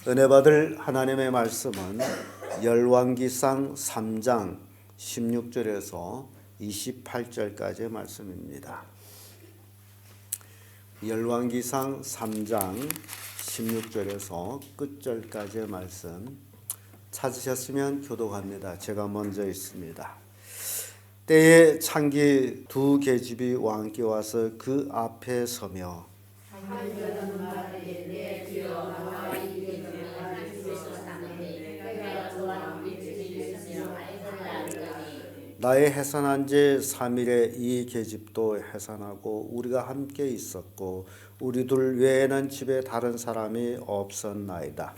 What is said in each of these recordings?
은혜 받을 하나님의 말씀은 열왕기상 3장 16절에서 28절까지의 말씀입니다. 열왕기상 3장 16절에서 끝절까지의 말씀 찾으셨으면 교독합니다. 제가 먼저 있습니다. 때에 창기 두 계집이 왕께 와서 그 앞에 서며 나의 해산한 지 3일에 이 계집도 해산하고 우리가 함께 있었고 우리 둘 외에는 집에 다른 사람이 없었나이다.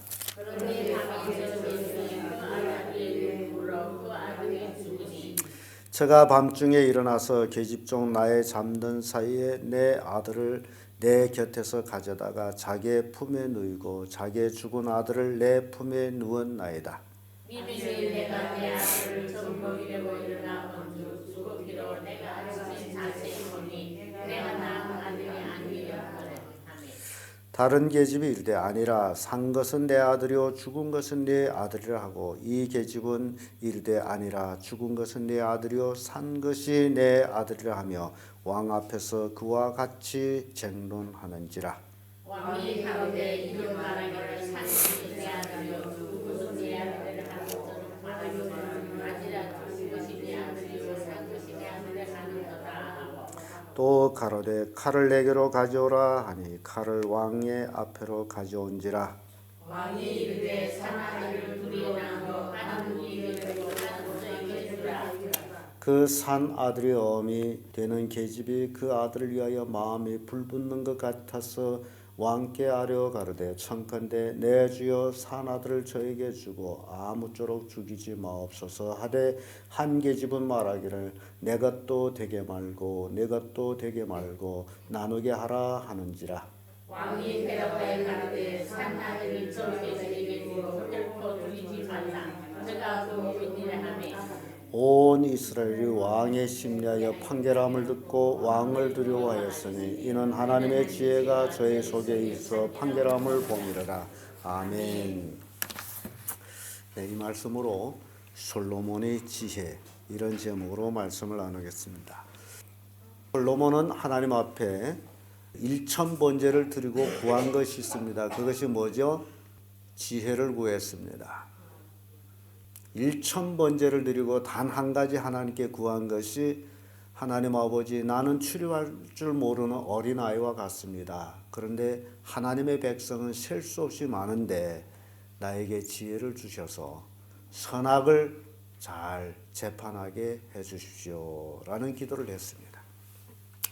제가 밤중에 일어나서 계집종 나의 잠든 사이에 내 아들을 내 곁에서 가져다가 자기의 품에 누이고 자기의 죽은 아들을 내 품에 누었나이다. 이르되 내가 내 아들을 처음 먹이려고 일어나 본즉 죽었기로 내가 아직 자세히 보니 내가 낳은 아들이 아니었거늘. 다른 계집이 이르되 아니라 산 것은 내 아들이요 죽은 것은 네 아들이라 하고 이 계집은 이르되 아니라 죽은 것은 네 아들이요 산 것이 내 아들이라 하며 왕 앞에서 그와 같이 쟁론하는지라. 왕이 가로되 이는 말하기를 산 것이 내 아들이요 죽은 것은 내 아들이라 하고 저는 말하기를 아니라 죽은 것이 내 아들이요 산 것이 내 아들이라 하는도다 하고 또 가로되 칼을 내게로 가져오라 하니 칼을 왕의 앞에로 가져온지라. 왕이 이르되 산 아들을 둘이 낳고 한 누이를 들고 나도 저에게 주라. 그 산 아들이 어미 되는 계집이 그 아들을 위하여 마음이 불붙는 것 같아서 왕께 아뢰어 가로되 청컨대 내 주여 산 아들을 저에게 주고 아무쪼록 죽이지 마옵소서 하되 한 계집은 말하기를 내 것도 되게 말고 내 것도 되게 말고 나누게 하라 하는지라. 왕이 대답하여 가로되 산 아들을 저 계집에게 주고 결코 죽이지 말라. 저가 그 모인이라 하매 온 이스라엘이 왕의 심리하여 판결함을 듣고 왕을 두려워하였으니 이는 하나님의 지혜가 저의 속에 있어 판결함을 봉이르라. 아멘. 네, 이 말씀으로 솔로몬의 지혜 이런 제목으로 말씀을 나누겠습니다. 솔로몬은 하나님 앞에 1,000번제를 드리고 구한 것이 있습니다. 그것이 뭐죠? 지혜를 구했습니다. 1,000번제를 드리고 단 한 가지 하나님께 구한 것이 하나님 아버지 나는 출입할 줄 모르는 어린아이와 같습니다. 그런데 하나님의 백성은 셀 수 없이 많은데 나에게 지혜를 주셔서 선악을 잘 재판하게 해주십시오 라는 기도를 했습니다.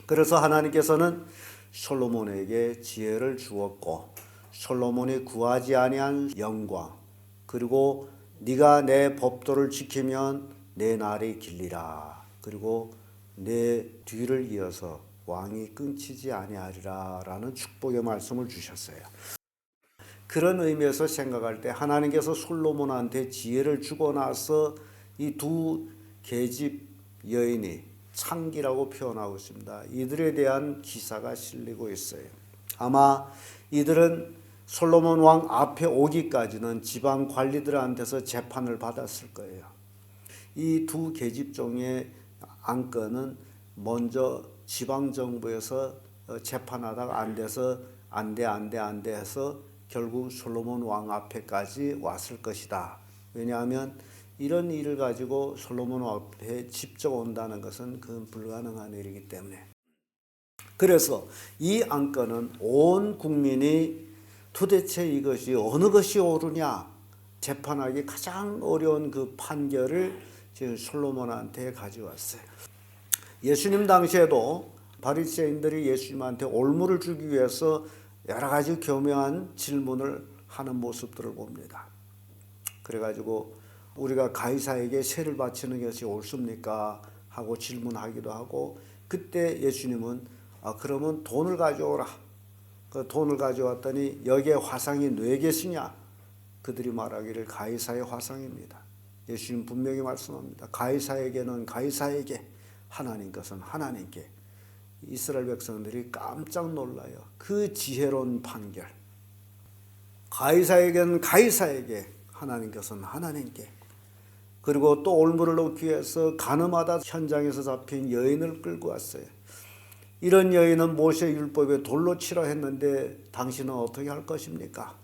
그래서 하나님께서는 솔로몬에게 지혜를 주었고 솔로몬이 구하지 아니한 영광 그리고 네가 내 법도를 지키면 내 날이 길리라. 그리고 내 뒤를 이어서 왕이 끊기지 아니하리라 라는 축복의 말씀을 주셨어요. 그런 의미에서 생각할 때 하나님께서 솔로몬한테 지혜를 주고 나서 이 두 계집 여인이 창기라고 표현하고 있습니다. 이들에 대한 기사가 실리고 있어요. 아마 이들은 솔로몬 왕 앞에 오기까지는 지방 관리들한테서 재판을 받았을 거예요. 이 두 계집종의 안건은 먼저 지방 정부에서 재판하다가 안 돼서 안 돼 해서 결국 솔로몬 왕 앞에까지 왔을 것이다. 왜냐하면 이런 일을 가지고 솔로몬 앞에 직접 온다는 것은 그건 불가능한 일이기 때문에. 그래서 이 안건은 온 국민이 도대체 이것이 어느 것이 옳으냐 재판하기 가장 어려운 그 판결을 지금 솔로몬한테 가져왔어요. 예수님 당시에도 바리새인들이 예수님한테 올무를 주기 위해서 여러 가지 교묘한 질문을 하는 모습들을 봅니다. 그래가지고 우리가 가이사에게 세를 바치는 것이 옳습니까? 하고 질문하기도 하고 그때 예수님은 그러면 돈을 가져오라. 그 돈을 가져왔더니 여기에 화상이 4개시냐? 그들이 말하기를 가이사의 화상입니다. 예수님 분명히 말씀합니다. 가이사에게는 가이사에게 하나님 것은 하나님께. 이스라엘 백성들이 깜짝 놀라요. 그 지혜로운 판결. 가이사에게는 가이사에게, 하나님께서는 하나님께. 그리고 또 올무를 놓기 위해서 가늠하다 현장에서 잡힌 여인을 끌고 왔어요. 이런 여인은 모세 율법에 돌로 치라 했는데 당신은 어떻게 할 것입니까?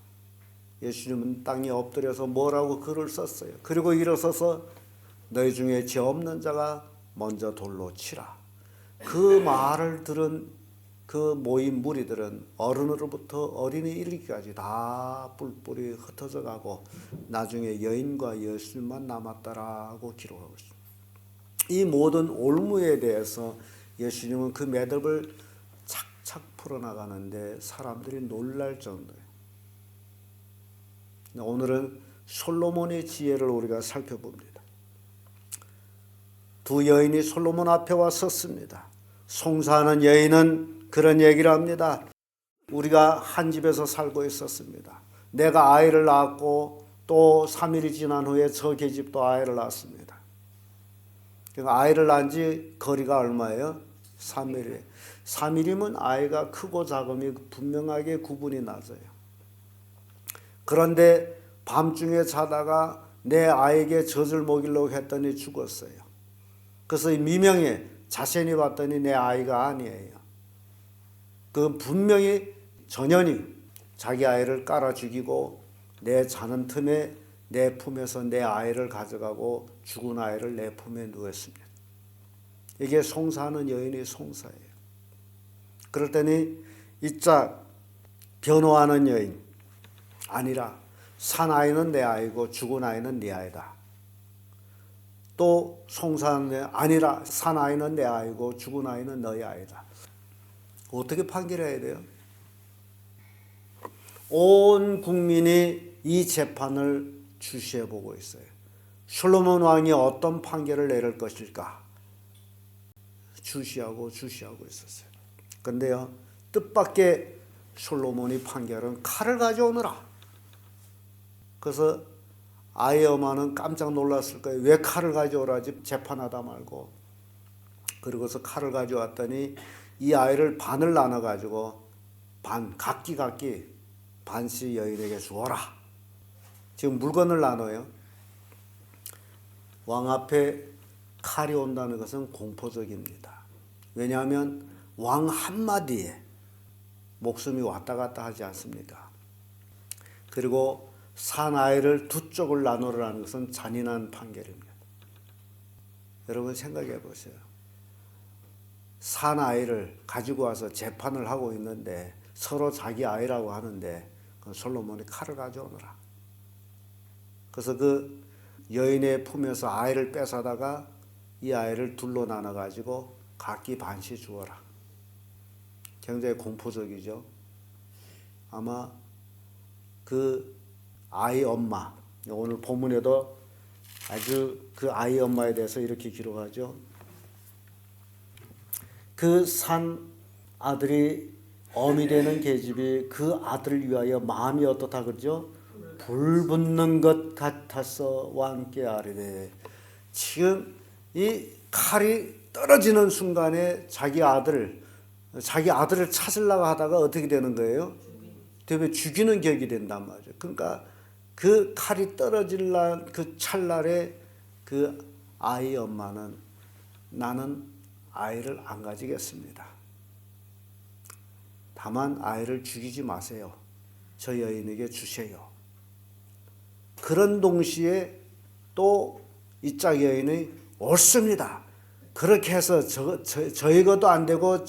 예수님은 땅에 엎드려서 뭐라고 글을 썼어요. 그리고 일어서서 너희 중에 죄 없는 자가 먼저 돌로 치라. 그 말을 들은 그 모인 무리들은 어른으로부터 어린이 이르기까지 다 뿔뿔이 흩어져 가고 나중에 여인과 예수님만 남았다라고 기록하고 있습니다. 이 모든 올무에 대해서 예수님은 그 매듭을 착착 풀어나가는데 사람들이 놀랄 정도예요. 오늘은 솔로몬의 지혜를 우리가 살펴봅니다. 두 여인이 솔로몬 앞에 와 섰습니다. 송사하는 여인은 그런 얘기를 합니다. 우리가 한 집에서 살고 있었습니다. 내가 아이를 낳았고 또 3일이 지난 후에 저 계집도 아이를 낳았습니다. 그러니까 아이를 낳은 지 거리가 얼마예요? 3일이에요. 3일이면 아이가 크고 작음이 분명하게 구분이 나져요. 그런데 밤중에 자다가 내 아이에게 젖을 먹이려고 했더니 죽었어요. 그래서 미명에 자세히 봤더니 내 아이가 아니에요. 그 분명히 전현이 자기 아이를 깔아 죽이고 내 자는 틈에 내 품에서 내 아이를 가져가고 죽은 아이를 내 품에 누웠습니다. 이게 송사하는 여인의 송사예요. 그랬더니 이짝 변호하는 여인, 아니라 산 아이는 내 아이고 죽은 아이는 네 아이다. 또 송사하는 아니라 산 아이는 내 아이고 죽은 아이는 너희 아이다. 어떻게 판결해야 돼요? 온 국민이 이 재판을 주시해 보고 있어요. 솔로몬 왕이 어떤 판결을 내릴 것일까 주시하고 있었어요. 그런데요, 뜻밖의 솔로몬이 판결은 칼을 가져오너라. 그래서 아이의 어머는 깜짝 놀랐을 거예요. 왜 칼을 가져오라지 재판하다 말고. 그리고서 칼을 가져왔더니 이 아이를 반을 나눠가지고 각기 반씩 여인에게 주어라. 지금 물건을 나눠요. 왕 앞에 칼이 온다는 것은 공포적입니다. 왜냐하면 왕 한마디에 목숨이 왔다 갔다 하지 않습니까? 그리고 산 아이를 두 쪽을 나누라는 것은 잔인한 판결입니다. 여러분 생각해 보세요. 산 아이를 가지고 와서 재판을 하고 있는데 서로 자기 아이라고 하는데 솔로몬이 칼을 가져오느라. 그래서 그 여인의 품에서 아이를 뺏어다가 이 아이를 둘로 나눠가지고 각기 반씩 주어라. 굉장히 공포적이죠. 아마 그 아이 엄마, 오늘 본문에도 아주 그 아이 엄마에 대해서 이렇게 기록하죠. 그 산 아들이 어미 되는 계집이 그 아들을 위하여 마음이 어떻다 그러죠? 불붙는 것 같아서 왕께 아뢰되. 지금 이 칼이 떨어지는 순간에 자기 아들을 찾으려고 하다가 어떻게 되는 거예요? 되게 죽이는 격이 된단 말이죠. 그러니까 그 칼이 떨어질란 그 찰나에 그 아이 엄마는 나는 아이를 안 가지겠습니다. 다만 아이를 죽이지 마세요. 저 여인에게 주세요. 그런 동시에 또 이짝 여인이 옳습니다. 그렇게 해서 저희 것도 안 되고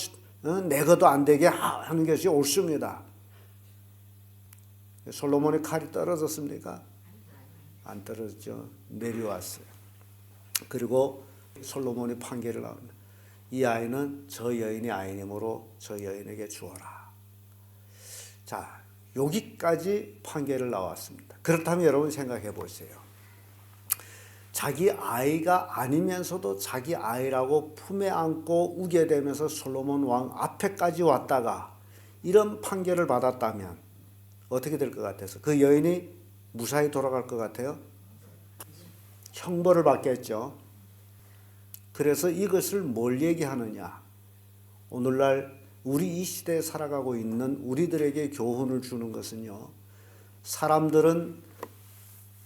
내 것도 안 되게 하는 것이 옳습니다. 솔로몬의 칼이 떨어졌습니까? 안 떨어졌죠. 내려왔어요. 그리고 솔로몬이 판결을 나옵니다. 이 아이는 저 여인의 아이님으로 저 여인에게 주어라. 자, 여기까지 판결을 나왔습니다. 그렇다면 여러분 생각해 보세요. 자기 아이가 아니면서도 자기 아이라고 품에 안고 우게 되면서 솔로몬 왕 앞에까지 왔다가 이런 판결을 받았다면 어떻게 될 것 같아서? 그 여인이 무사히 돌아갈 것 같아요? 형벌을 받겠죠. 그래서 이것을 뭘 얘기하느냐? 오늘날 우리 이 시대에 살아가고 있는 우리들에게 교훈을 주는 것은요, 사람들은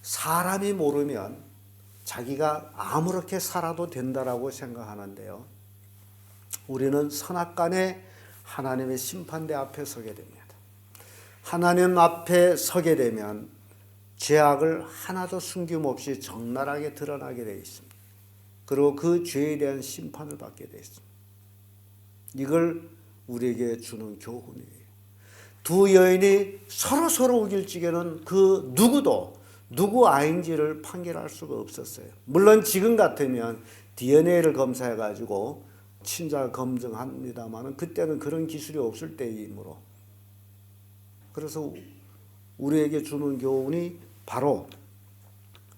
사람이 모르면 자기가 아무렇게 살아도 된다라고 생각하는데요. 우리는 선악간에 하나님의 심판대 앞에 서게 됩니다. 하나님 앞에 서게 되면 죄악을 하나도 숨김없이 적나라하게 드러나게 되어 있습니다. 그리고 그 죄에 대한 심판을 받게 되어 있습니다. 이걸 우리에게 주는 교훈이에요. 두 여인이 서로 우길 적에는 그 누구도 누구 아인지를 판결할 수가 없었어요. 물론 지금 같으면 DNA를 검사해 가지고 친자 검증합니다만 그때는 그런 기술이 없을 때이므로, 그래서 우리에게 주는 교훈이 바로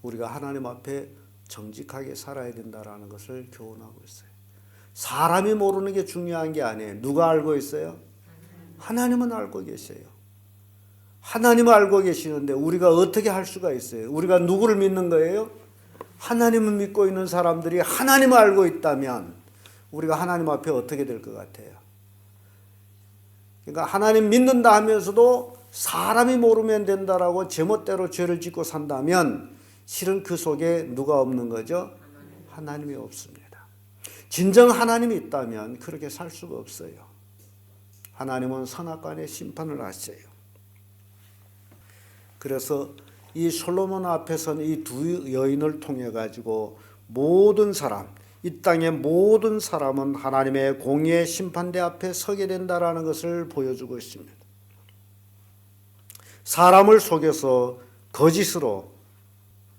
우리가 하나님 앞에 정직하게 살아야 된다라는 것을 교훈하고 있어요. 사람이 모르는 게 중요한 게 아니에요. 누가 알고 있어요? 하나님은 알고 계세요. 하나님을 알고 계시는데 우리가 어떻게 할 수가 있어요? 우리가 누구를 믿는 거예요? 하나님을 믿고 있는 사람들이 하나님을 알고 있다면 우리가 하나님 앞에 어떻게 될 것 같아요? 그러니까 하나님 믿는다 하면서도 사람이 모르면 된다라고 제멋대로 죄를 짓고 산다면 실은 그 속에 누가 없는 거죠? 하나님이 없습니다. 진정 하나님이 있다면 그렇게 살 수가 없어요. 하나님은 선악간에 심판을 하세요. 그래서 이 솔로몬 앞에 선 이 두 여인을 통해 가지고 모든 사람, 이 땅의 모든 사람은 하나님의 공의의 심판대 앞에 서게 된다라는 것을 보여주고 있습니다. 사람을 속여서 거짓으로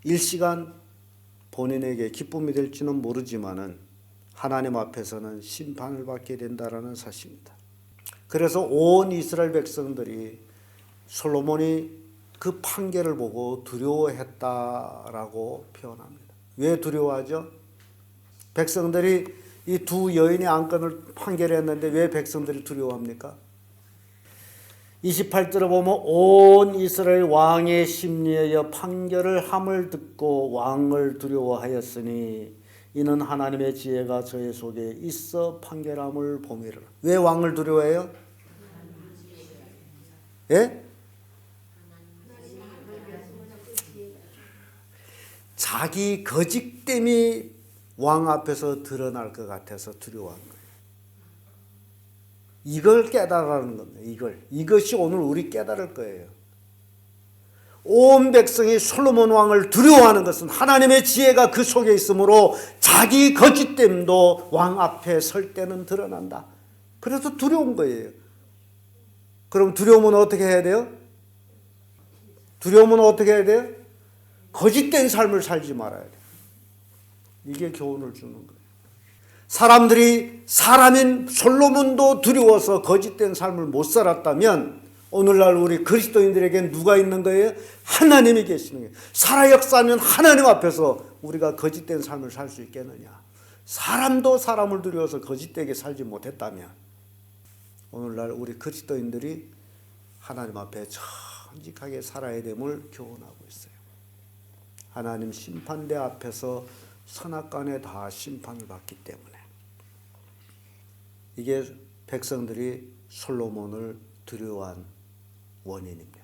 일시간 본인에게 기쁨이 될지는 모르지만은 하나님 앞에서는 심판을 받게 된다라는 사실입니다. 그래서 온 이스라엘 백성들이 솔로몬이 그 판결을 보고 두려워했다라고 표현합니다. 왜 두려워하죠? 백성들이 이 두 여인의 안건을 판결했는데 왜 백성들이 두려워합니까? 28절에 보면 온 이스라엘 왕의 심리하여 판결을 함을 듣고 왕을 두려워하였으니 이는 하나님의 지혜가 저의 속에 있어 판결함을 봄이라. 왜 왕을 두려워해요? 예? 자기 거짓됨이 왕 앞에서 드러날 것 같아서 두려워한 거예요. 이걸 깨달으라는 겁니다. 이것이 오늘 우리 깨달을 거예요. 온 백성이 솔로몬 왕을 두려워하는 것은 하나님의 지혜가 그 속에 있으므로 자기 거짓됨도 왕 앞에 설 때는 드러난다. 그래서 두려운 거예요. 그럼 두려움은 어떻게 해야 돼요? 두려움은 어떻게 해야 돼요? 거짓된 삶을 살지 말아야 돼요. 이게 교훈을 주는 거예요. 사람인 솔로몬도 두려워서 거짓된 삶을 못 살았다면 오늘날 우리 그리스도인들에게 누가 있는 거예요? 하나님이 계시는 거예요. 살아 역사하는 하나님 앞에서 우리가 거짓된 삶을 살 수 있겠느냐? 사람도 사람을 두려워서 거짓되게 살지 못했다면 오늘날 우리 그리스도인들이 하나님 앞에 정직하게 살아야 됨을 교훈하고 있어요. 하나님 심판대 앞에서 선악간에 다 심판을 받기 때문에 이게 백성들이 솔로몬을 두려워한 원인입니다.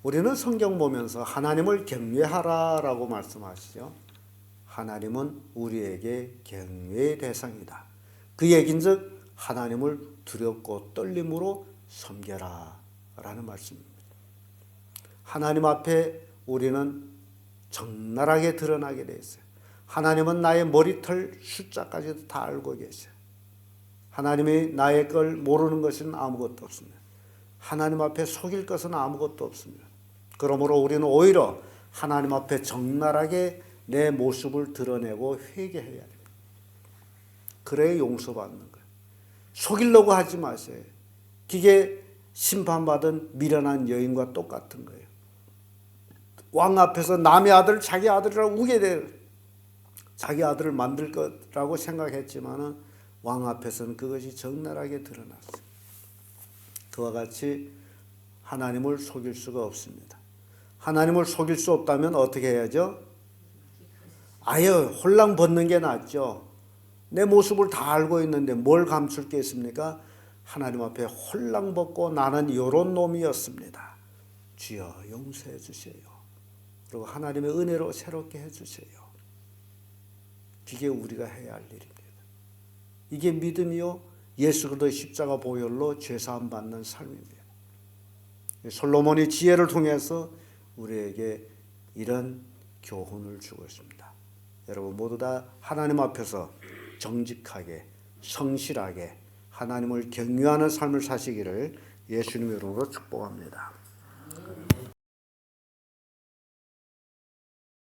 우리는 성경 보면서 하나님을 경외하라라고 말씀하시죠. 하나님은 우리에게 경외의 대상이다. 그 얘긴즉 하나님을 두렵고 떨림으로 섬겨라 라는 말씀입니다. 하나님 앞에 우리는 적나라하게 드러나게 되어 있어요. 하나님은 나의 머리털 숫자까지도 다 알고 계세요. 하나님이 나의 걸 모르는 것은 아무것도 없습니다. 하나님 앞에 속일 것은 아무것도 없습니다. 그러므로 우리는 오히려 하나님 앞에 적나라하게 내 모습을 드러내고 회개해야 됩니다. 그래야 용서받는 거예요. 속이려고 하지 마세요. 그게 심판받은 미련한 여인과 똑같은 거예요. 왕 앞에서 남의 아들 자기 아들이라고 우게 돼요. 자기 아들을 만들 거라고 생각했지만은 왕 앞에서는 그것이 적나라하게 드러났어요. 그와 같이 하나님을 속일 수가 없습니다. 하나님을 속일 수 없다면 어떻게 해야죠? 아예 홀랑 벗는 게 낫죠. 내 모습을 다 알고 있는데 뭘 감출 게 있습니까? 하나님 앞에 홀랑 벗고 나는 요런 놈이었습니다. 주여 용서해 주세요. 그리고 하나님의 은혜로 새롭게 해 주세요. 이게 우리가 해야 할 일입니다. 이게 믿음이요 예수 그리스도의 십자가 보혈로 죄사함 받는 삶입니다. 솔로몬이 지혜를 통해서 우리에게 이런 교훈을 주고 있습니다. 여러분 모두 다 하나님 앞에서 정직하게 성실하게 하나님을 경유하는 삶을 사시기를 예수님의 이름으로 축복합니다.